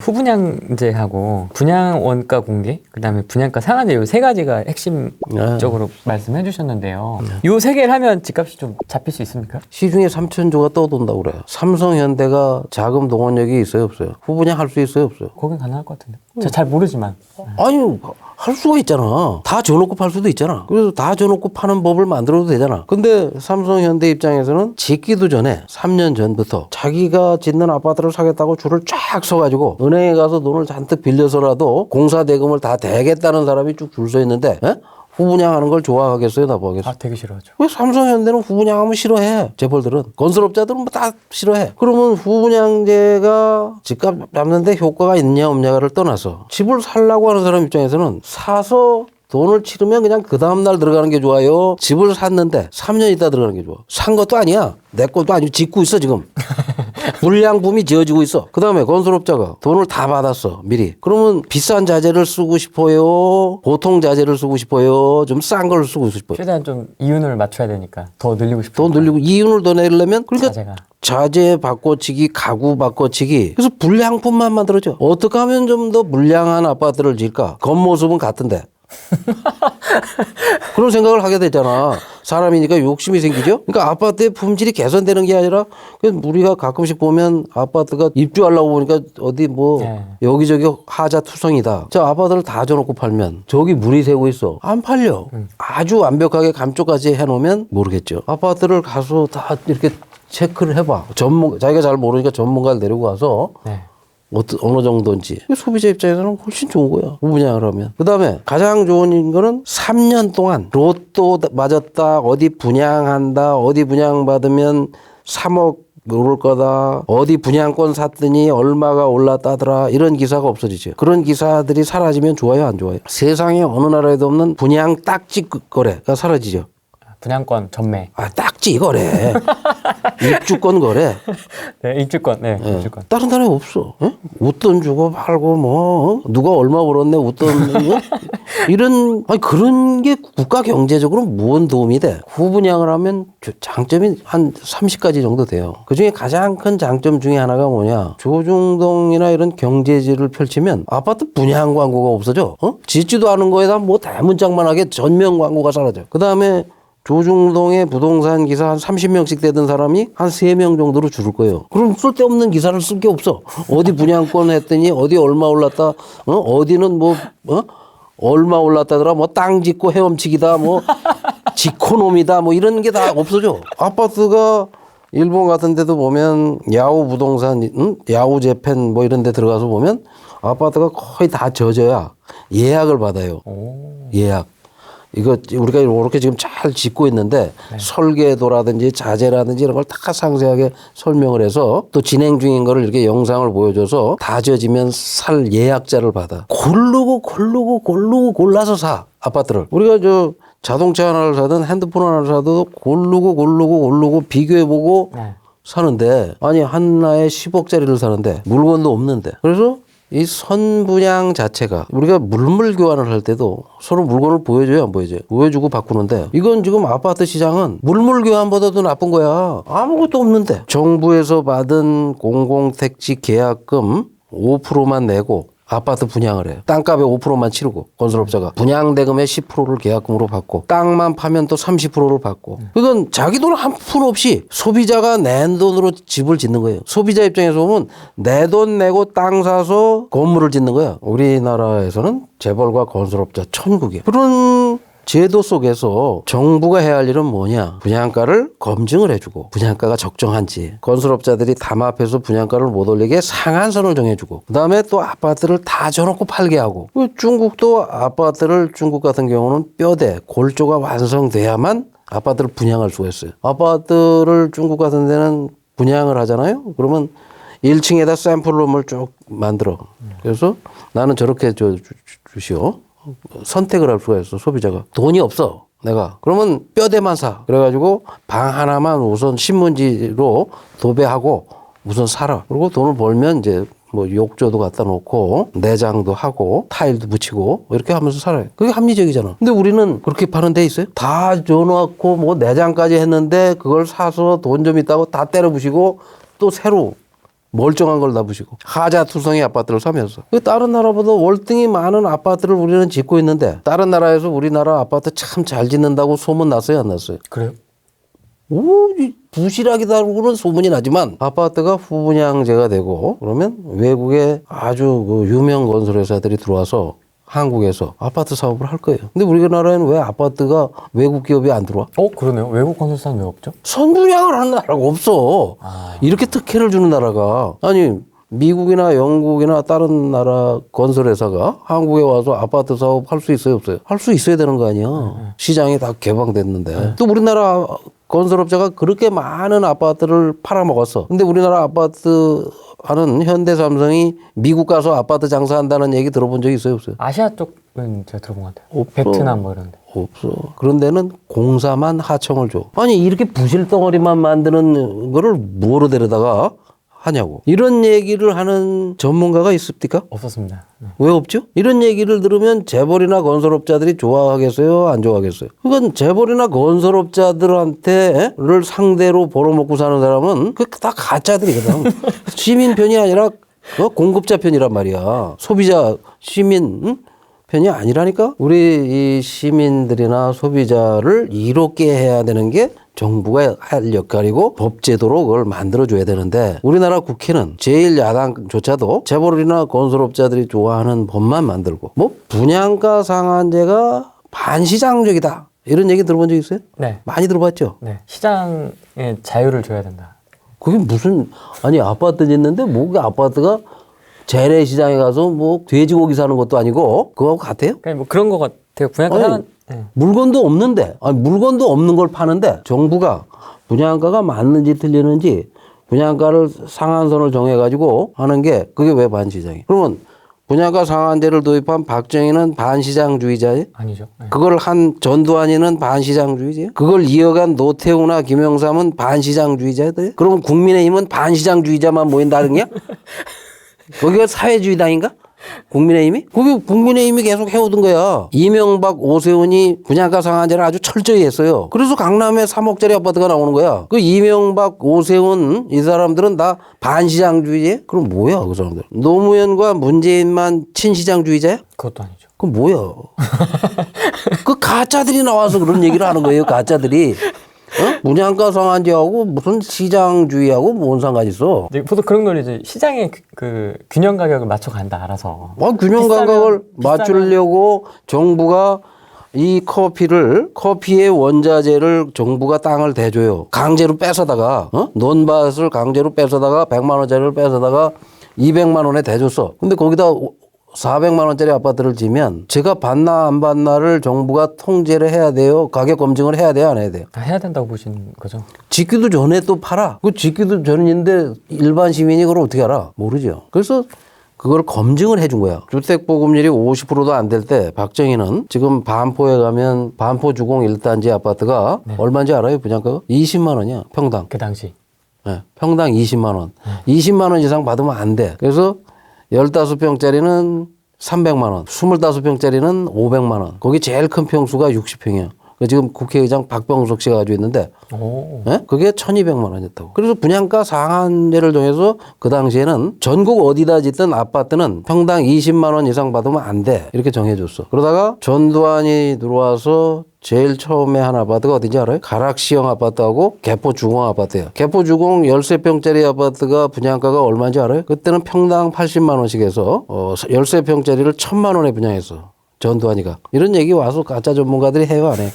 후분양제하고 분양 원가 공개, 그다음에 분양가 상한제 요 세 가지가 핵심적으로 말씀해 주셨는데요. 요 세 개를 하면 집값이 좀 잡힐 수 있습니까? 시중에 3천조가 떠돈다고 그래요. 삼성현대가 자금 동원력이 있어요, 없어요? 후분양 할 수 있어요, 없어요? 거긴 가능할 것 같은데. 제가 잘 모르지만. 아니, 할 수가 있잖아. 다 줘놓고 팔 수도 있잖아. 그래서 다 줘놓고 파는 법을 만들어도 되잖아. 근데 삼성현대 입장에서는 짓기도 전에 3년 전부터 자기가 짓는 아파트를 사겠다고 줄을 쫙 서가지고 은행에 가서 돈을 잔뜩 빌려서라도 공사 대금을 다 대겠다는 사람이 쭉 줄 서 있는데, 에? 후분양하는 걸 좋아하겠어요, 나빠하겠어요? 아, 되게 싫어하죠. 왜 삼성현대는 후분양하면 싫어해? 재벌들은. 건설업자들은 뭐 다 싫어해. 그러면 후분양제가 집값 잡는데 효과가 있냐 없냐를 떠나서 집을 살라고 하는 사람 입장에서는 사서 돈을 치르면 그냥 그 다음날 들어가는 게 좋아요? 집을 샀는데 3년 있다 들어가는 게 좋아? 산 것도 아니야. 내 것도 아니고 짓고 있어 지금. 불량품이 지어지고 있어. 그 다음에 건설업자가 돈을 다 받았어 미리. 그러면 비싼 자재를 쓰고 싶어요? 보통 자재를 쓰고 싶어요? 좀 싼 걸 쓰고 싶어요? 최대한 좀 이윤을 맞춰야 되니까 더 늘리고 싶어요. 돈 늘리고 이윤을 더 내려면 그러니까 자재가. 자재 바꿔치기, 가구 바꿔치기. 그래서 불량품만 만들어져. 어떻게 하면 좀 더 불량한 아파트를 지을까? 겉모습은 같은데. 그런 생각을 하게 되잖아. 사람이니까 욕심이 생기죠. 그러니까 아파트의 품질이 개선되는 게 아니라 우리가 가끔씩 보면 아파트가 입주하려고 보니까 어디 뭐 여기저기 하자투성이다. 저 아파트를 다 줘놓고 팔면 저기 물이 새고 있어. 안 팔려. 아주 완벽하게 감쪽까지 해놓으면 모르겠죠. 아파트를 가서 다 이렇게 체크를 해봐. 자기가 잘 모르니까 전문가를 데리고 가서 어느 정도인지. 소비자 입장에서는 훨씬 좋은 거야. 후분양을 하면. 그 다음에 가장 좋은 거는 3년 동안 로또 맞았다, 어디 분양한다, 어디 분양받으면 3억 오를 거다, 어디 분양권 샀더니 얼마가 올랐다더라, 이런 기사가 없어지죠. 그런 기사들이 사라지면 좋아요, 안 좋아요? 세상에 어느 나라에도 없는 분양 딱지 거래가 사라지죠. 분양권 전매. 아, 딱지 거래. 입주권 거래. 네, 입주권. 네, 입주권. 다른 나라에 없어. 에? 웃돈 주고 팔고 뭐 누가 얼마 벌었네 웃돈 뭐? 이런 아니 그런 게 국가 경제적으로 무언 도움이 돼. 후분양을 하면 장점이 한 30가지 정도 돼요. 그중에 가장 큰 장점 중에 하나가 뭐냐? 조중동이나 이런 경제지를 펼치면 아파트 분양 광고가 없어져. 짓지도 않은 거에다 뭐 대문짝만하게 전면 광고가 사라져. 그다음에 조중동에 부동산 기사 한 30명씩 되던 사람이 한 3명 정도로 줄을 거예요. 그럼 쓸데없는 기사를 쓸 게 없어. 어디 분양권 했더니 어디 얼마 올랐다. 어디는 뭐 얼마 올랐다더라. 뭐 땅 짓고 헤엄치기다. 뭐 지코놈이다. 뭐 이런 게 다 없어져. 아파트가 일본 같은 데도 보면 야후 부동산, 야후 재팬 뭐 이런 데 들어가서 보면 아파트가 거의 다 젖어야 예약을 받아요. 예약. 이거 우리가 이렇게 지금 잘 짓고 있는데 설계도라든지 자재라든지 이런 걸 다 상세하게 설명을 해서 또 진행 중인 거를 이렇게 영상을 보여줘서 다 지어지면 살 예약자를 받아. 고르고 골라서 사 아파트를. 우리가 저 자동차 하나를 사든 핸드폰 하나를 사도 고르고 비교해보고 사는데 아니 하나에 10억짜리를 사는데 물건도 없는데. 그래서 이 선분양 자체가 우리가 물물 교환을 할 때도 서로 물건을 보여줘요, 안 보여줘요? 보여주고 바꾸는데 이건 지금 아파트 시장은 물물 교환보다도 나쁜 거야. 아무것도 없는데 정부에서 받은 공공택지 계약금 5%만 내고 아파트 분양을 해요. 땅값의 5%만 치르고 건설업자가 분양대금의 10%를 계약금으로 받고 땅만 파면 또 30%를 받고 이건 자기 돈 한 푼 없이 소비자가 낸 돈으로 집을 짓는 거예요. 소비자 입장에서 보면 내 돈 내고 땅 사서 건물을 짓는 거야. 우리나라에서는 재벌과 건설업자 천국이에요. 그런 제도 속에서 정부가 해야 할 일은 뭐냐? 분양가를 검증을 해주고 분양가가 적정한지 건설업자들이 담합해서 분양가를 못 올리게 상한선을 정해주고 그다음에 또 아파트를 다 줘놓고 팔게 하고 중국도 아파트를 중국 같은 경우는 뼈대 골조가 완성돼야만 아파트를 분양할 수가 있어요. 아파트를 중국 같은 데는 분양을 하잖아요. 그러면 1층에다 샘플룸을 쭉 만들어. 그래서 나는 저렇게 주시오. 선택을 할 수가 있어. 소비자가 돈이 없어 내가. 그러면 뼈대만 사. 그래가지고 방 하나만 우선 신문지로 도배하고 우선 사라. 그리고 돈을 벌면 이제 뭐 욕조도 갖다 놓고 내장도 하고 타일도 붙이고 이렇게 하면서 살아요. 그게 합리적이잖아. 근데 우리는 그렇게 파는 데 있어요? 다 줘놓고 뭐 내장까지 했는데 그걸 사서 돈 좀 있다고 다 때려 부시고 또 새로 멀쩡한 걸 놔보시고 하자투성이 아파트를 사면서 다른 나라보다 월등히 많은 아파트를 우리는 짓고 있는데 다른 나라에서 우리나라 아파트 참 잘 짓는다고 소문 났어요, 안 났어요? 그래요? 오, 부실하기다고는 소문이 나지만 아파트가 후분양제가 되고 그러면 외국에 아주 그 유명 건설회사들이 들어와서 한국에서 아파트 사업을 할 거예요. 근데 우리나라에는 왜 아파트가 외국 기업이 안 들어와? 그러네요. 외국 건설사는 왜 없죠? 선분양을 하는 나라가 없어. 이렇게 특혜를 주는 나라가. 아니 미국이나 영국이나 다른 나라 건설회사가 한국에 와서 아파트 사업 할 수 있어요, 없어요? 할 수 있어야 되는 거 아니야. 시장이 다 개방됐는데. 또 우리나라 건설업자가 그렇게 많은 아파트를 팔아먹었어. 근데 우리나라 아파트 하는 현대삼성이 미국 가서 아파트 장사한다는 얘기 들어본 적 있어요, 없어요? 아시아 쪽은 제가 들어본 것 같아요. 없어. 베트남 뭐 이런데. 없어. 그런 데는 공사만 하청을 줘. 아니 이렇게 부실 덩어리만 만드는 거를 뭐로 데려다가 하냐고. 이런 얘기를 하는 전문가가 있습니까? 없었습니다. 네. 왜 없죠? 이런 얘기를 들으면 재벌이나 건설업자들이 좋아하겠어요? 안 좋아하겠어요? 그건 재벌이나 건설업자들한테를 상대로 벌어먹고 사는 사람은 그 다 가짜들이거든. 시민 편이 아니라 공급자 편이란 말이야. 소비자, 시민 편이 아니라니까? 우리 이 시민들이나 소비자를 이롭게 해야 되는 게 정부가 할 역할이고 법제도로 그걸 만들어줘야 되는데 우리나라 국회는 제1야당조차도 재벌이나 건설업자들이 좋아하는 법만 만들고 뭐 분양가 상한제가 반시장적이다 이런 얘기 들어본 적 있어요? 네. 많이 들어봤죠? 네. 시장에 자유를 줘야 된다. 그게 무슨 아니 아파트 짓는데 뭐 그 아파트가 재래시장에 가서 뭐 돼지고기 사는 것도 아니고 그거하고 같아요? 그냥 뭐 그런 것 같아요. 분양가 아니, 상한. 네. 물건도 없는데, 아니, 물건도 없는 걸 파는데 정부가 분양가가 맞는지 틀리는지 분양가를 상한선을 정해가지고 하는 게 그게 왜 반시장이에요? 그러면 분양가 상한제를 도입한 박정희는 반시장주의자예요? 아니죠. 네. 그걸 한 전두환이는 반시장주의자예요? 그걸 이어간 노태우나 김영삼은 반시장주의자예요? 그러면 국민의힘은 반시장주의자만 모인다는 게야? 거기가 사회주의당인가? 국민의힘이? 그게 국민의힘이 계속 해오던 거야. 이명박, 오세훈이 분양가 상한제를 아주 철저히 했어요. 그래서 강남에 3억짜리 아파트가 나오는 거야. 그 이명박, 오세훈 이 사람들은 다 반시장주의제? 그럼 뭐야 그 사람들? 노무현과 문재인만 친시장주의자야? 그것도 아니죠. 그럼 뭐야? 그 가짜들이 나와서 그런 얘기를 하는 거예요. 가짜들이. 분양가 상한제하고 무슨 시장주의하고 뭔 상관이 있어? 이제 보통 그런 논리죠. 시장의 그 균형 가격을 맞춰 간다 알아서. 균형 가격을 맞추려고 정부가 이 커피의 원자재를 정부가 땅을 대줘요. 강제로 뺏어다가 논밭을 강제로 뺏어다가 100만 원짜리를 뺏어다가 200만 원에 대줬어. 근데 거기다 400만 원짜리 아파트를 지면 제가 받나 안 받나를 정부가 통제를 해야 돼요. 가격 검증을 해야 돼요, 안 해야 돼요? 다 해야 된다고 보시는 거죠? 짓기도 전에 또 팔아. 그 짓기도 전인데 일반 시민이 그걸 어떻게 알아? 모르죠. 그래서 그걸 검증을 해준 거야. 주택보급률이 50%도 안 될 때 박정희는 지금 반포에 가면 반포 주공 1단지 아파트가 얼마인지 알아요? 분양가가? 20만 원이야. 평당. 그 당시. 네, 평당 20만 원. 20만 원 이상 받으면 안 돼. 그래서 15평짜리는 300만 원, 25평짜리는 500만 원. 거기 제일 큰 평수가 60평이야. 지금 국회의장 박병석 씨가 가지고 있는데 네? 그게 1200만 원이었다고. 그래서 분양가 상한제를 정해서 그 당시에는 전국 어디다 짓든 아파트는 평당 20만 원 이상 받으면 안 돼. 이렇게 정해줬어. 그러다가 전두환이 들어와서 제일 처음에 한 아파트가 어딘지 알아요? 가락시형 아파트하고 개포주공 아파트예요. 개포주공 13평짜리 아파트가 분양가가 얼마인지 알아요? 그때는 평당 80만 원씩 해서 13평짜리를 1000만 원에 분양했어. 전두환이가. 이런 얘기 와서 가짜 전문가들이 해요, 안 해?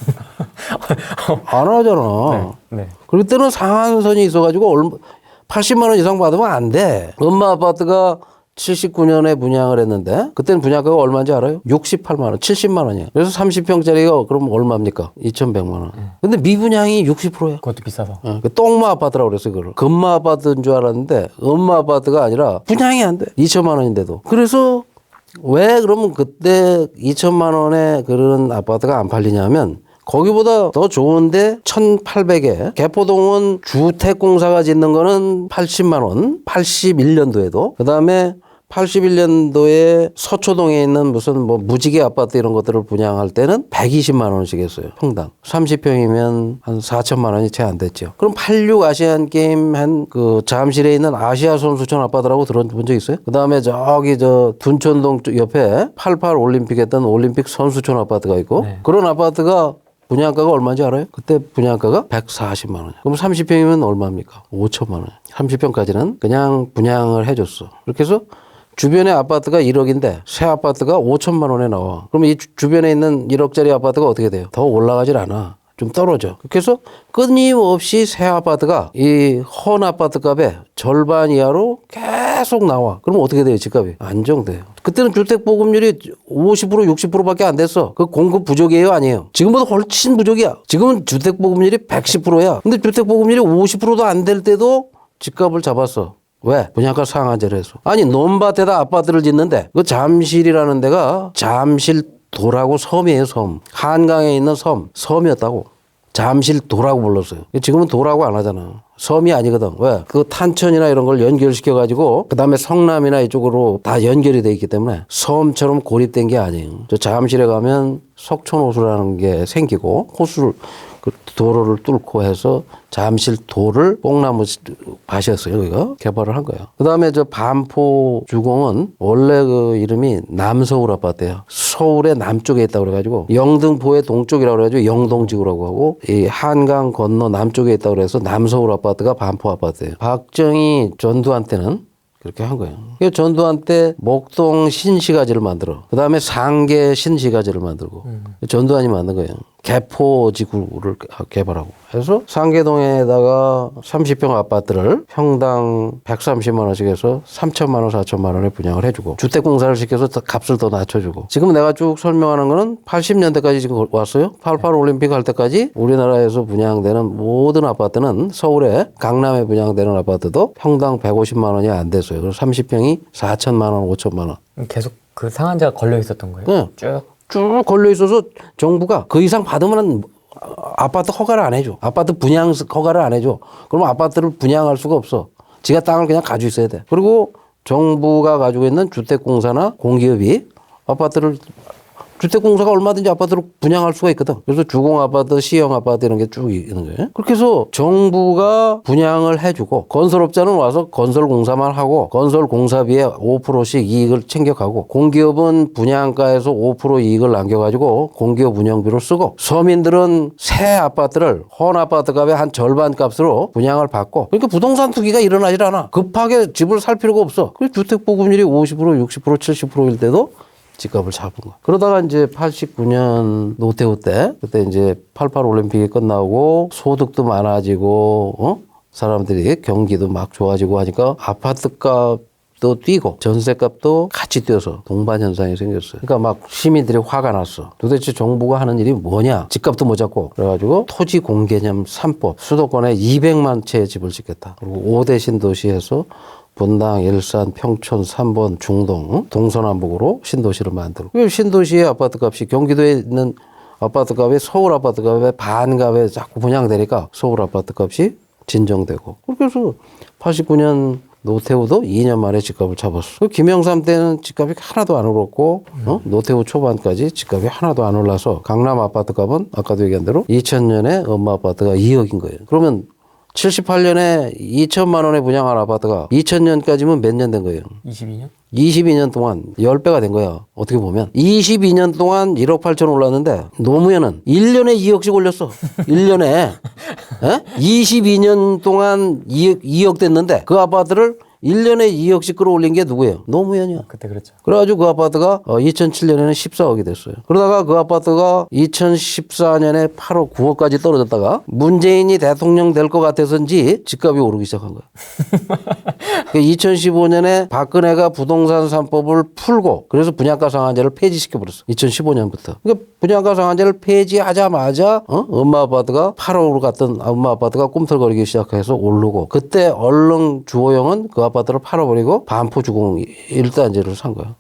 안 하잖아. 네. 그럴 때는 상한선이 있어가지고 80만 원 이상 받으면 안 돼. 엄마 아파트가 79년에 분양을 했는데 그때는 분양가가 얼마인지 알아요? 68만 원, 70만 원이야. 그래서 30평짜리가 그럼 얼마입니까? 2,100만 원. 근데 미분양이 60%야. 그것도 비싸서. 그 똥마 아파트라고 그랬어요, 그걸. 금마 아파트인 줄 알았는데 엄마 아파트가 아니라 분양이 안 돼. 2천만 원인데도. 그래서 왜 그러면 그때 2천만 원에 그런 아파트가 안 팔리냐면 거기보다 더 좋은데 1,800에 개포동은 주택공사가 짓는 거는 80만 원, 81년도에도. 그다음에 81년도에 서초동에 있는 무슨 뭐 무지개 아파트 이런 것들을 분양할 때는 120만 원씩 했어요. 평당. 30평이면 한 4천만 원이 채 안 됐죠. 그럼 86 아시안 게임 한 그 잠실에 있는 아시아 선수촌 아파트라고 들어본 적 있어요? 그다음에 저기 저 둔촌동 옆에 88 올림픽 했던 올림픽 선수촌 아파트가 있고 네. 그런 아파트가 분양가가 얼마인지 알아요? 그때 분양가가 140만 원. 그럼 30평이면 얼마입니까? 5천만 원. 30평까지는 그냥 분양을 해줬어. 그렇게 해서 주변에 아파트가 1억인데 새 아파트가 5천만 원에 나와. 그럼 이 주변에 있는 1억짜리 아파트가 어떻게 돼요? 더 올라가질 않아. 좀 떨어져. 그래서 끊임없이 새 아파트가 이 헌 아파트 값의 절반 이하로 계속 나와. 그럼 어떻게 돼요? 집값이 안정돼요. 그때는 주택보급률이 50% 60%밖에 안 됐어. 그 공급 부족이에요? 아니에요? 지금보다 훨씬 부족이야. 지금은 주택보급률이 110%야. 근데 주택보급률이 50%도 안 될 때도 집값을 잡았어. 왜? 분양가 상한제를 해서. 아니 논밭에다 아파트를 짓는데 그 잠실이라는 데가 잠실도라고 섬이에요. 섬. 한강에 있는 섬이었다고. 잠실도라고 불렀어요. 지금은 도라고 안 하잖아. 섬이 아니거든. 왜? 그 탄천이나 이런 걸 연결시켜 가지고 그다음에 성남이나 이쪽으로 다 연결이 돼 있기 때문에 섬처럼 고립된 게 아니에요. 저 잠실에 가면 석촌호수라는 게 생기고 호수를 그 도로를 뚫고 해서 잠실도를 뽕나무 밭이었어요. 여기가 개발을 한 거예요. 그다음에 저 반포 주공은 원래 그 이름이 남서울 아파트예요. 서울의 남쪽에 있다고 그래가지고 영등포의 동쪽이라고 그래가지고 영동지구라고 하고 이 한강 건너 남쪽에 있다고 그래서 남서울 아파트가 반포 아파트예요. 박정희 전두환 때는 그렇게 한 거예요. 전두환 때 목동 신시가지를 만들어. 그 다음에 상계 신시가지를 만들고. 전두환이 만든 거예요. 개포지구를 개발하고. 그래서 상계동에다가 30평 아파트를 평당 130만 원씩 해서 3천만 원, 4천만 원에 분양을 해주고 주택공사를 시켜서 값을 더 낮춰주고. 지금 내가 쭉 설명하는 거는 80년대까지 지금 왔어요. 88 올림픽 할 때까지 우리나라에서 분양되는 모든 아파트는 서울에 강남에 분양되는 아파트도 평당 150만 원이 안 됐어요. 그래서 30평이 4천만 원, 5천만 원. 계속 그 상한제가 걸려 있었던 거예요? 네. 쭉 걸려 있어서 정부가 그 이상 받으면 아파트 허가를 안 해줘. 아파트 분양 허가를 안 해줘. 그러면 아파트를 분양할 수가 없어. 지가 땅을 그냥 가지고 있어야 돼. 그리고 정부가 가지고 있는 주택공사나 공기업이 아파트를 주택공사가 얼마든지 아파트를 분양할 수가 있거든. 그래서 주공아파트, 시형아파트 이런 게 쭉 있는 거예요. 그렇게 해서 정부가 분양을 해주고 건설업자는 와서 건설공사만 하고 건설공사비에 5%씩 이익을 챙겨가고 공기업은 분양가에서 5% 이익을 남겨가지고 공기업 운영비로 쓰고 서민들은 새 아파트를 헌 아파트 값의 한 절반 값으로 분양을 받고 그러니까 부동산 투기가 일어나질 않아. 급하게 집을 살 필요가 없어. 그래서 주택보급률이 50%, 60%, 70%일 때도 집값을 잡은 거야. 그러다가 이제 89년 노태우 때 그때 이제 88 올림픽이 끝나고 소득도 많아지고 사람들이 경기도 막 좋아지고 하니까 아파트 값도 뛰고 전세값도 같이 뛰어서 동반 현상이 생겼어요. 그러니까 막 시민들이 화가 났어. 도대체 정부가 하는 일이 뭐냐? 집값도 못 잡고 그래가지고 토지 공개념 3법 수도권에 200만 채의 집을 짓겠다. 그리고 5대 신도시에서 분당, 일산, 평촌, 삼본, 중동, 동서남북으로 신도시를 만들고 신도시의 아파트값이 경기도에 있는 아파트값이 서울 아파트값의 반값에 자꾸 분양되니까 서울 아파트값이 진정되고 그래서 89년 노태우도 2년 만에 집값을 잡았어. 김영삼 때는 집값이 하나도 안 오랐고 노태우 초반까지 집값이 하나도 안 올라서 강남 아파트값은 아까도 얘기한 대로 2000년에 엄마 아파트가 2억인 거예요. 그러면 78년에 2천만 원에 분양한 아파트가 2000년까지면 몇 년 된 거예요? 22년? 22년 동안 10배가 된 거야. 어떻게 보면. 22년 동안 1억 8천 올랐는데 노무현은 1년에 2억씩 올렸어. 1년에. 에? 22년 동안 2억 됐는데 그 아파트를 1년에 2억씩 끌어올린 게 누구예요? 노무현이야. 그때 그랬죠. 그래가지고 그 아파트가 2007년에는 14억이 됐어요. 그러다가 그 아파트가 2014년에 8억, 9억까지 떨어졌다가 문재인이 대통령 될 것 같아서인지 집값이 오르기 시작한 거야. 2015년에 박근혜가 부동산 3법을 풀고 그래서 분양가 상한제를 폐지시켜버렸어. 2015년부터. 그러니까 분양가 상한제를 폐지하자마자 엄마 아파트가 8억으로 갔던 엄마 아파트가 꿈틀거리기 시작해서 오르고 그때 얼른 주호영은 그 아파트를 팔아버리고 반포 주공 1단지를 산 거야.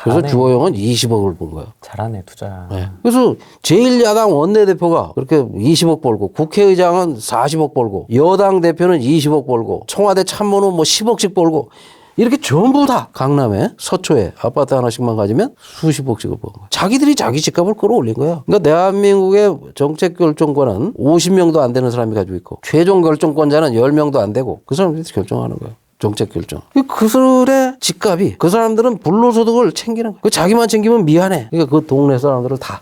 그래서 주호영은 20억을 본 거야. 잘하네 투자. 네. 그래서 제1야당 원내대표가 그렇게 20억 벌고 국회의장은 40억 벌고 여당 대표는 20억 벌고 청와대 참모는 뭐 10억씩 벌고 이렇게 전부 다 강남에 서초에 아파트 하나씩만 가지면 수십억씩을 버는 거야. 자기들이 자기 집값을 끌어올린 거야. 그러니까 대한민국의 정책 결정권은 50명도 안 되는 사람이 가지고 있고 최종 결정권자는 10명도 안 되고 그 사람들이 결정하는 거야. 정책 결정. 그들의 집값이 그 사람들은 불로소득을 챙기는 거야. 그 자기만 챙기면 미안해. 그러니까 그 동네 사람들을 다.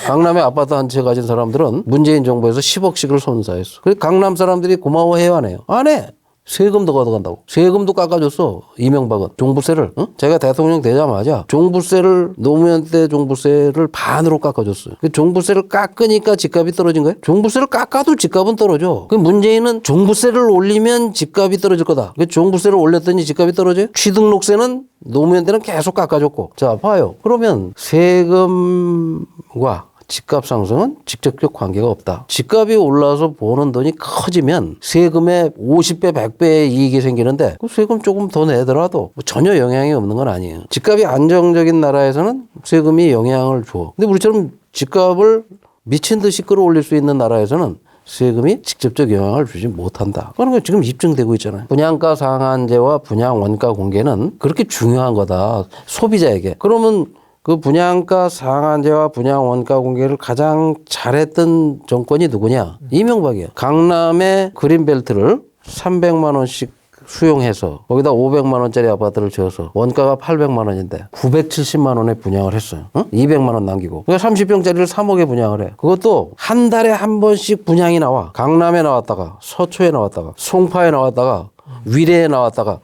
강남에 아파트 한 채 가진 사람들은 문재인 정부에서 10억씩을 손사했어. 그래서 강남 사람들이 고마워해요 안 해요? 안 해. 세금도 걷어간다고. 세금도 깎아줬어. 이명박은. 종부세를. 제가 대통령 되자마자 종부세를 노무현 때 종부세를 반으로 깎아줬어요. 그 종부세를 깎으니까 집값이 떨어진 거예요. 종부세를 깎아도 집값은 떨어져. 그 문재인은 종부세를 올리면 집값이 떨어질 거다. 그 종부세를 올렸더니 집값이 떨어져요. 취등록세는 노무현 때는 계속 깎아줬고. 자 봐요. 그러면 세금과 집값 상승은 직접적 관계가 없다. 집값이 올라서 버는 돈이 커지면 세금의 50배, 100배의 이익이 생기는데 그 세금 조금 더 내더라도 전혀 영향이 없는 건 아니에요. 집값이 안정적인 나라에서는 세금이 영향을 줘. 근데 우리처럼 집값을 미친 듯이 끌어올릴 수 있는 나라에서는 세금이 직접적 영향을 주지 못한다. 그런 거 지금 입증되고 있잖아요. 분양가 상한제와 분양 원가 공개는 그렇게 중요한 거다. 소비자에게. 그러면 그 분양가 상한제와 분양 원가 공개를 가장 잘했던 정권이 누구냐? 이명박이야. 강남의 그린벨트를 300만 원씩 수용해서 거기다 500만 원짜리 아파트를 지어서 원가가 800만 원인데 970만 원에 분양을 했어요. 200만 원 남기고. 그러니까 30평짜리를 3억에 분양을 해. 그것도 한 달에 한 번씩 분양이 나와. 강남에 나왔다가 서초에 나왔다가 송파에 나왔다가 위례에 나왔다가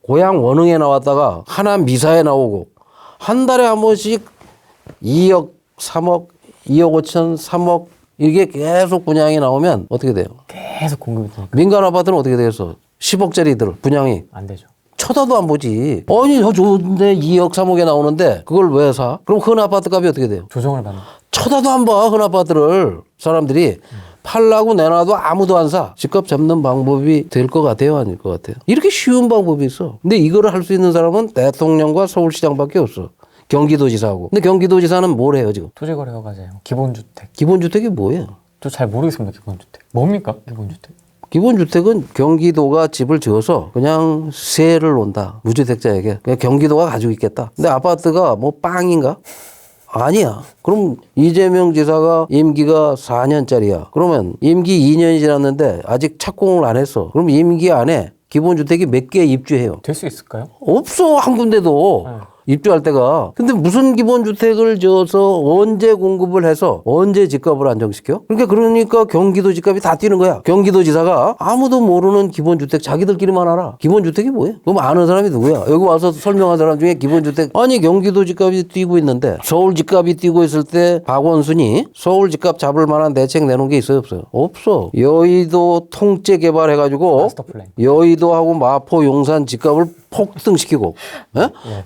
고향 원흥에 나왔다가 하남 미사에 나오고 한 달에 한 번씩 2억, 3억, 2억 5천, 3억 이게 계속 분양이 나오면 어떻게 돼요? 계속 공급이 되니까. 민간 아파트는 어떻게 되겠어? 10억짜리들 분양이. 안 되죠. 쳐다도 안 보지. 아니 저 좋은데 2억, 3억에 나오는데 그걸 왜 사? 그럼 흔 아파트 값이 어떻게 돼요? 조정을 받는. 쳐다도 안 봐. 흔 아파트를 사람들이. 팔라고 내놔도 아무도 안 사. 집값 잡는 방법이 될 것 같아요? 아닐 것 같아요? 이렇게 쉬운 방법이 있어. 근데 이거를 할 수 있는 사람은 대통령과 서울시장밖에 없어. 경기도지사하고. 근데 경기도지사는 뭘 해요 지금? 토지거래가 맞아요. 기본주택. 기본주택이 뭐예요? 저 잘 모르겠습니다. 기본주택. 뭡니까? 기본주택. 기본주택은 경기도가 집을 지어서 그냥 세를 논다. 무주택자에게. 그냥 경기도가 가지고 있겠다. 근데 아파트가 뭐 빵인가? 아니야. 그럼 이재명 지사가 임기가 4년짜리야. 그러면 임기 2년이 지났는데 아직 착공을 안 했어. 그럼 임기 안에 기본주택이 몇 개 입주해요? 될 수 있을까요? 없어. 한 군데도. 네. 입주할 때가. 근데 무슨 기본주택을 지어서 언제 공급을 해서 언제 집값을 안정시켜? 그러니까 경기도 집값이 다 뛰는 거야. 경기도지사가 아무도 모르는 기본주택 자기들끼리만 알아. 기본주택이 뭐예요? 그럼 아는 사람이 누구야? 여기 와서 설명한 사람 중에 기본주택 아니 경기도 집값이 뛰고 있는데 서울 집값이 뛰고 있을 때 박원순이 서울 집값 잡을 만한 대책 내놓은 게 있어요? 없어요? 없어. 여의도 통째 개발해가지고 마스터 플랜. 여의도하고 마포 용산 집값을 폭등시키고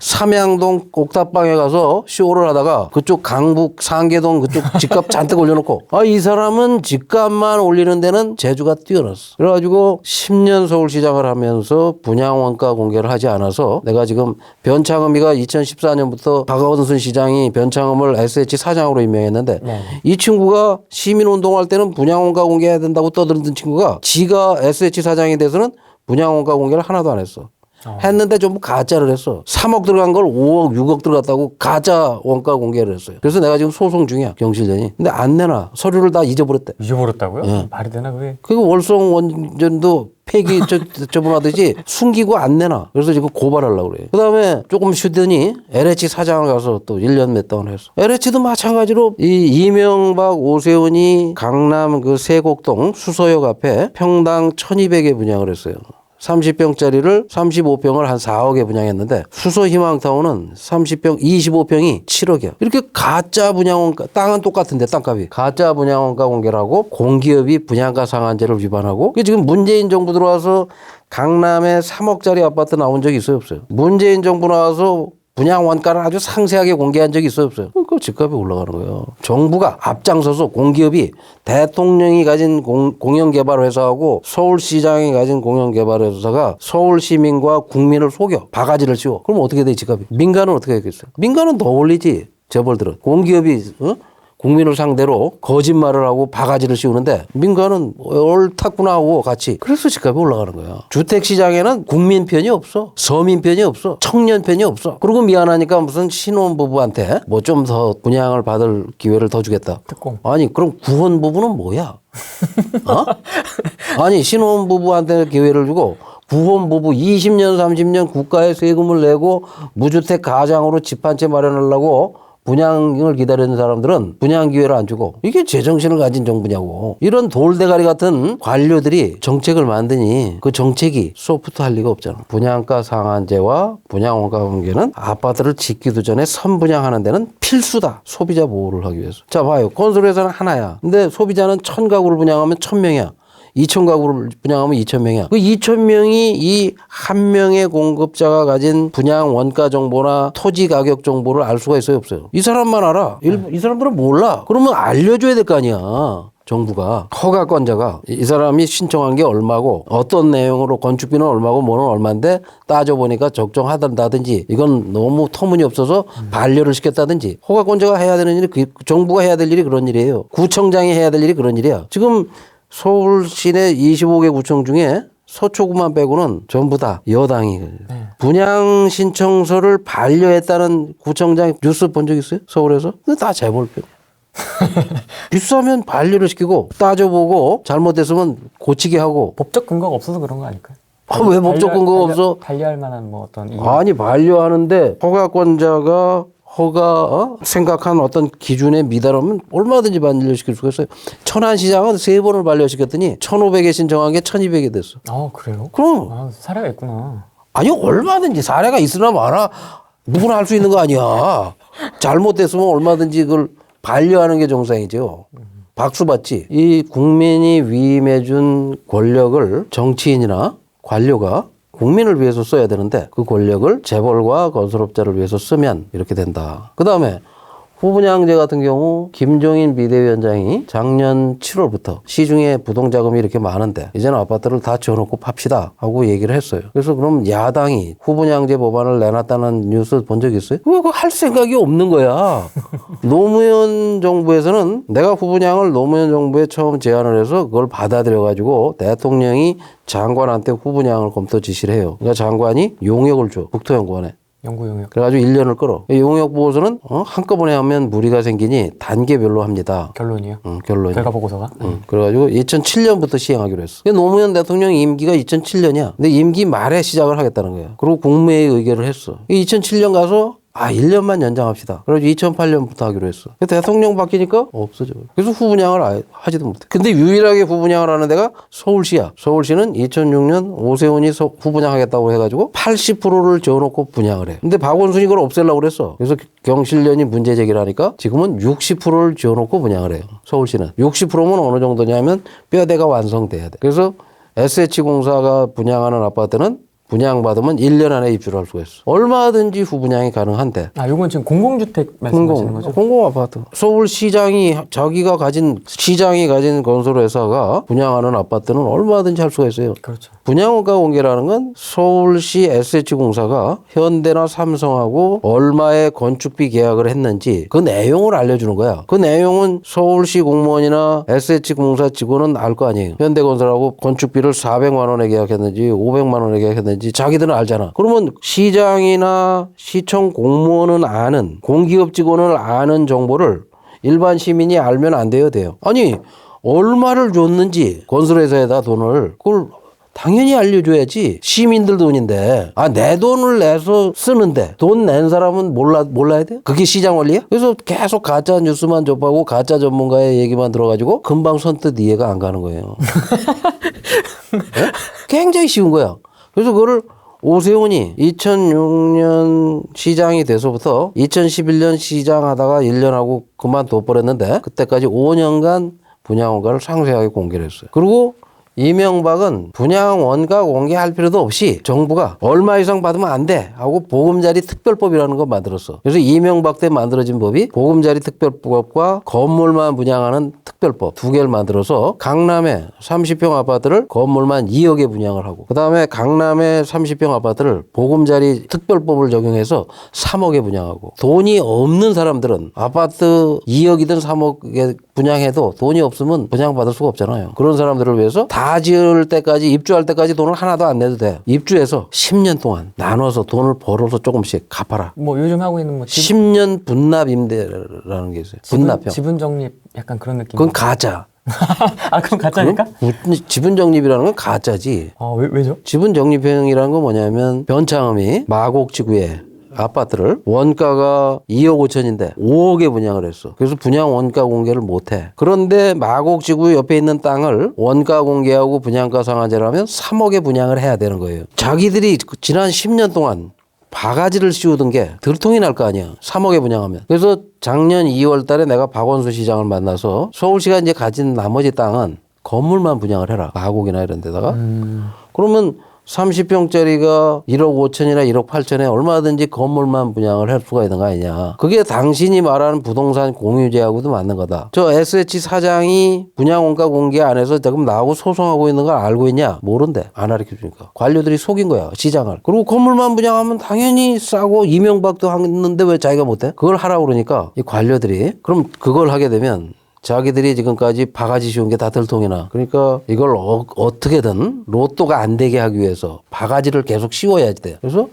삼양동 옥탑방에 가서 쇼를 하다가 그쪽 강북 상계동 그쪽 집값 잔뜩 올려놓고 이 사람은 집값만 올리는 데는 재주가 뛰어났어. 그래가지고 10년 서울시장을 하면서 분양원가 공개를 하지 않아서 내가 지금 변창흠이가 2014년부터 박원순 시장이 변창흠을 SH 사장으로 임명했는데 네. 이 친구가 시민운동할 때는 분양원가 공개해야 된다고 떠들던 친구가 지가 SH 사장이 돼서는 분양원가 공개를 하나도 안 했어. 했는데 전부 가짜를 했어. 3억 들어간 걸 5억, 6억 들어갔다고 가짜 원가 공개를 했어요. 그래서 내가 지금 소송 중이야, 경실련이. 근데 안 내놔. 서류를 다 잊어버렸대. 잊어버렸다고요? 네. 말이 되나 그게? 그리고 월성 원전도 폐기 처분하듯이 숨기고 안 내놔. 그래서 지금 고발하려고 그래요. 그 다음에 조금 쉬더니 LH 사장을 가서 또 1년 몇 동안 했어. LH도 마찬가지로 이 이명박 오세훈이 강남 그 세곡동 수서역 앞에 평당 1200에 분양을 했어요. 30평짜리를 35평을 한 4억에 분양했는데 수서희망타운은 30평 25평이 7억이야. 이렇게 가짜 분양원가 땅은 똑같은데 땅값이 가짜 분양원가 공개를 하고 공기업이 분양가 상한제를 위반하고 지금 문재인 정부 들어와서 강남에 3억짜리 아파트 나온 적이 있어요 없어요? 문재인 정부 나와서 분양 원가를 아주 상세하게 공개한 적이 있어요 없어요? 그러니까 집값이 올라가는 거예요. 정부가 앞장서서 공기업이 대통령이 가진 공영개발회사하고 서울시장이 가진 공영개발회사가 서울시민과 국민을 속여 바가지를 씌워. 그럼 어떻게 돼 집값이? 민간은 어떻게 하겠어요? 민간은 더 올리지. 재벌들은. 공기업이 국민을 상대로 거짓말을 하고 바가지를 씌우는데 민간은 옳다구나 하고 같이 그래서 집값이 올라가는 거야. 주택시장에는 국민 편이 없어. 서민 편이 없어. 청년 편이 없어. 그리고 미안하니까 무슨 신혼부부한테 뭐 좀 더 분양을 받을 기회를 더 주겠다. 특공. 아니 그럼 구혼부부는 뭐야? 어? 아니 신혼부부한테 기회를 주고 구혼부부 20년 30년 국가에 세금을 내고 무주택 가장으로 집 한 채 마련하려고 분양을 기다리는 사람들은 분양 기회를 안 주고 이게 제정신을 가진 정부냐고. 이런 돌대가리 같은 관료들이 정책을 만드니 그 정책이 소프트할 리가 없잖아. 분양가 상한제와 분양원가 관계는 아파트를 짓기도 전에 선분양하는 데는 필수다. 소비자 보호를 하기 위해서. 자 봐요. 건설회사는 하나야. 근데 소비자는 1000가구를 분양하면 1000명이야. 2,000가구를 분양하면 2,000명이야. 그 2,000명이 이 한 명의 공급자가 가진 분양 원가 정보나 토지 가격 정보를 알 수가 있어요, 없어요? 이 사람만 알아. 이 사람들은 몰라. 그러면 알려줘야 될 거 아니야. 정부가. 허가권자가 이 사람이 신청한 게 얼마고 어떤 내용으로 건축비는 얼마고 뭐는 얼마인데 따져보니까 적정하다든지 이건 너무 터무니없어서 반려를 시켰다든지 허가권자가 해야 되는 일이 정부가 해야 될 일이 그런 일이에요. 구청장이 해야 될 일이 그런 일이야. 지금 서울 시내 25개 구청 중에 서초구만 빼고는 전부 다 여당이. 분양 신청서를 반려했다는 구청장 뉴스 본 적 있어요? 서울에서? 근데 다 재벌표. 뉴스하면 반려를 시키고 따져보고 잘못됐으면 고치게 하고. 법적 근거가 없어서 그런 거 아닐까요? 왜 법적 근거가 없어? 반려할 만한 뭐 어떤 이유. 아니 반려하는데 허가권자가 생각한 어떤 기준에 미달하면 얼마든지 반려시킬 수가 있어요. 천안시장은 3번을 반려시켰더니 1,500에 신청한 게 1,200이 됐어. 아 그래요? 그럼. 아, 사례가 있구나. 아니 얼마든지 사례가 있으나 마나 누구나 할 수 있는 거 아니야. 잘못됐으면 얼마든지 그걸 반려하는 게 정상이죠. 박수 받지. 이 국민이 위임해준 권력을 정치인이나 관료가 국민을 위해서 써야 되는데 그 권력을 재벌과 건설업자를 위해서 쓰면 이렇게 된다. 그다음에 후분양제 같은 경우 김종인 비대위원장이 작년 7월부터 시중에 부동자금이 이렇게 많은데 이제는 아파트를 다 지어놓고 팝시다 하고 얘기를 했어요. 그래서 그럼 야당이 후분양제 법안을 내놨다는 뉴스 본 적 있어요? 왜 그거 할 생각이 없는 거야. 노무현 정부에서는 내가 후분양을 노무현 정부에 처음 제안을 해서 그걸 받아들여가지고 대통령이 장관한테 후분양을 검토 지시를 해요. 그러니까 장관이 용역을 줘. 국토연구원에. 연구 용역. 그래가지고 1년을 끌어. 용역 보고서는 한꺼번에 하면 무리가 생기니 단계별로 합니다. 결론이요? 결론이. 결과 보고서가? 그래가지고 2007년부터 시행하기로 했어. 노무현 대통령 임기가 2007년이야. 근데 임기 말에 시작을 하겠다는 거야. 그리고 국무회의 의결을 했어. 2007년 가서 1년만 연장합시다. 그래서 2008년부터 하기로 했어. 대통령 바뀌니까 없어져. 그래서 후분양을 아예 하지도 못해. 근데 유일하게 후분양을 하는 데가 서울시야. 서울시는 2006년 오세훈이 후분양하겠다고 해가지고 80%를 지어놓고 분양을 해. 근데 박원순이 그걸 없애려고 그랬어. 그래서 경실련이 문제 제기를 하니까 지금은 60%를 지어놓고 분양을 해요. 서울시는. 60%면 어느 정도냐면 뼈대가 완성돼야 돼. 그래서 SH공사가 분양하는 아파트는 분양받으면 1년 안에 입주를 할 수가 있어. 얼마든지 후분양이 가능한데. 요건 지금 공공주택 말씀하시는 거죠? 공공아파트. 서울시장이 시장이 가진 건설회사가 분양하는 아파트는 얼마든지 할 수가 있어요. 그렇죠. 분양원가 공개라는 건 서울시 SH공사가 현대나 삼성하고 얼마의 건축비 계약을 했는지 그 내용을 알려주는 거야. 그 내용은 서울시 공무원이나 SH공사 직원은 알 거 아니에요. 현대건설하고 건축비를 400만 원에 계약했는지 500만 원에 계약했는지 자기들은 알잖아. 그러면 시장이나 시청 공무원은 아는, 공기업 직원을 아는 정보를 일반 시민이 알면 안 돼요. 아니 얼마를 줬는지 건설회사에다 돈을 그걸 당연히 알려줘야지. 시민들 돈인데 내 돈을 내서 쓰는데 돈 낸 사람은 몰라야 돼요? 그게 시장 원리야? 그래서 계속 가짜 뉴스만 접하고 가짜 전문가의 얘기만 들어가지고 금방 선뜻 이해가 안 가는 거예요. 네? 굉장히 쉬운 거야. 그래서 그거를 오세훈이 2006년 시장이 돼서부터 2011년 시장하다가 1년 하고 그만둬 버렸는데 그때까지 5년간 분양원가를 상세하게 공개를 했어요. 그리고 이명박은 분양 원가 공개할 필요도 없이 정부가 얼마 이상 받으면 안 돼 하고 보금자리 특별법이라는 거 만들었어. 그래서 이명박 때 만들어진 법이 보금자리 특별법과 건물만 분양하는 특별법 두 개를 만들어서 강남에 30평 아파트를 건물만 2억에 분양을 하고, 그 다음에 강남에 30평 아파트를 보금자리 특별법을 적용해서 3억에 분양하고, 돈이 없는 사람들은 아파트 2억이든 3억에 분양해도 돈이 없으면 분양받을 수가 없잖아요. 그런 사람들을 위해서 다 지을 때까지, 입주할 때까지 돈을 하나도 안 내도 돼. 입주해서 10년 동안 나눠서 돈을 벌어서 조금씩 갚아라. 뭐 요즘 하고 있는 뭐 10년 분납 임대라는 게 있어요. 분납형. 지분 적립 약간 그런 느낌. 그건 가짜. 아, 그럼 가짜니까? 지분 적립이라는 건 가짜지. 왜죠? 지분 적립형이라는 건 뭐냐면 변창흠이 마곡지구에 아파트를 원가가 2억 5천인데 5억에 분양을 했어. 그래서 분양 원가 공개를 못해. 그런데 마곡지구 옆에 있는 땅을 원가 공개하고 분양가 상한제라면 3억에 분양을 해야 되는 거예요. 자기들이 지난 10년 동안 바가지를 씌우던 게 들통이 날 거 아니야. 3억에 분양하면. 그래서 작년 2월 달에 내가 박원순 시장을 만나서 서울시가 이제 가진 나머지 땅은 건물만 분양을 해라. 마곡이나 이런 데다가. 그러면 30평짜리가 1억 5천이나 1억 8천에 얼마든지 건물만 분양을 할 수가 있는 거 아니냐. 그게 당신이 말하는 부동산 공유제하고도 맞는 거다. 저 SH 사장이 분양원가 공개 안 해서 지금 나하고 소송하고 있는 걸 알고 있냐? 모른대. 안 가르쳐주니까. 관료들이 속인 거야. 시장을. 그리고 건물만 분양하면 당연히 싸고 이명박도 하는데 왜 자기가 못해? 그걸 하라고 그러니까 이 관료들이 그럼 그걸 하게 되면 자기들이 지금까지 바가지 씌운 게 다 들통이나. 그러니까 이걸 어떻게든 로또가 안 되게 하기 위해서 바가지를 계속 씌워야지 돼. 그래서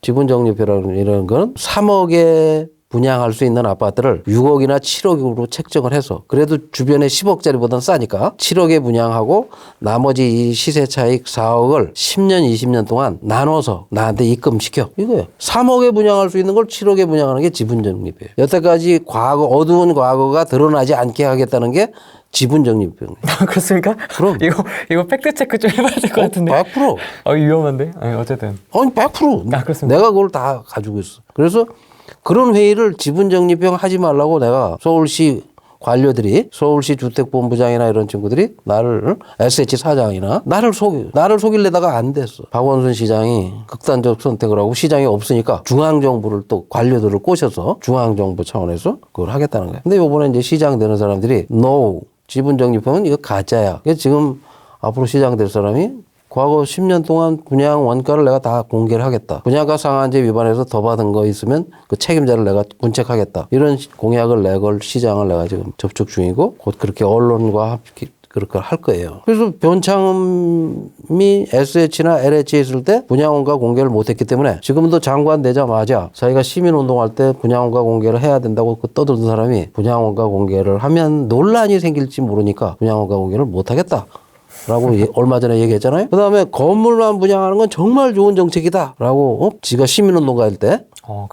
지분적립이라는 건 3억에 분양할 수 있는 아파트를 6억이나 7억으로 책정을 해서, 그래도 주변에 10억짜리보다는 싸니까 7억에 분양하고 나머지 이 시세 차익 4억을 10년, 20년 동안 나눠서 나한테 입금시켜. 이거예요. 3억에 분양할 수 있는 걸 7억에 분양하는 게 지분적립이에요. 여태까지 어두운 과거가 드러나지 않게 하겠다는 게 지분적립이에요. 그렇습니까? 그럼. 이거 팩트체크 좀 해봐야 될 것 같은데. 100%. 위험한데? 아니, 어쨌든. 아니 100%. 그렇습니다. 내가 그걸 다 가지고 있어. 그래서 그런 회의를 지분적립형 하지 말라고 내가 서울시 관료들이, 서울시 주택본부장이나 이런 친구들이 나를, SH 사장이나 나를 속이려다가 안 됐어. 박원순 시장이 극단적 선택을 하고 시장이 없으니까 중앙정부를 또 관료들을 꼬셔서 중앙정부 차원에서 그걸 하겠다는 거야. 근데 요번에 이제 시장 되는 사람들이 no, 지분적립형은 이거 가짜야. 그래서 지금 앞으로 시장 될 사람이 과거 10년 동안 분양 원가를 내가 다 공개를 하겠다. 분양가 상한제 위반해서 더 받은 거 있으면 그 책임자를 내가 문책하겠다. 이런 공약을 내걸 시장을 내가 지금 접촉 중이고 곧 그렇게 언론과 함께 그렇게 할 거예요. 그래서 변창흠이 SH나 LH에 있을 때 분양원가 공개를 못했기 때문에 지금도 장관 되자마자 자기가 시민운동할 때 분양원가 공개를 해야 된다고 떠들던 사람이 분양원가 공개를 하면 논란이 생길지 모르니까 분양원가 공개를 못하겠다. 라고 얼마 전에 얘기했잖아요. 그 다음에 건물만 분양하는 건 정말 좋은 정책이다. 라고 지가 시민운동 갈 때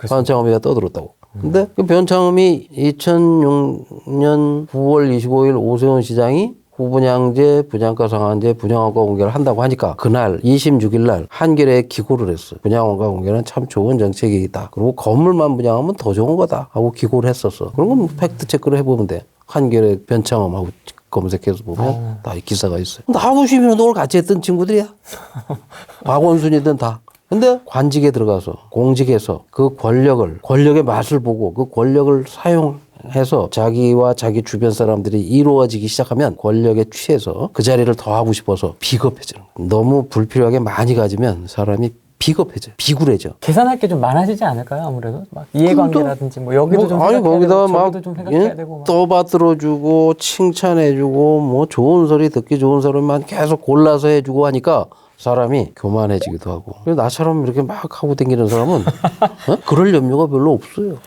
변창흠이가 떠들었다고. 근데 그 변창흠이 2006년 9월 25일 오세훈 시장이 후분양제, 분양가 상한제, 분양원가 공개를 한다고 하니까 그날 26일 날 한겨레에 기고를 했어요. 분양원가 공개는 참 좋은 정책이다. 그리고 건물만 분양하면 더 좋은 거다 하고 기고를 했었어. 그런 건 팩트 체크를 해보면 돼. 한겨레 변창흠하고 검색해서 보면 다 이 기사가 있어요. 나하고 시민운동을 같이 했던 친구들이야. 박원순이든 다. 근데 관직에 들어가서 공직에서 그 권력의 맛을 보고 그 권력을 사용해서 자기와 자기 주변 사람들이 이루어지기 시작하면 권력에 취해서 그 자리를 더 하고 싶어서 비겁해져요. 너무 불필요하게 많이 가지면 사람이 비겁해져, 비굴해져. 계산할 게 좀 많아지지 않을까요? 아무래도 막 이해관계라든지 뭐 여기도 좀 아니 생각해야 거기다가 되고 막 저기도 좀 생각해야 되고 막. 떠받들어주고 칭찬해주고 뭐 좋은 소리 듣기 좋은 소리만 계속 골라서 해주고 하니까 사람이 교만해지기도 하고. 나처럼 이렇게 막 하고 다니는 사람은 그럴 염려가 별로 없어요.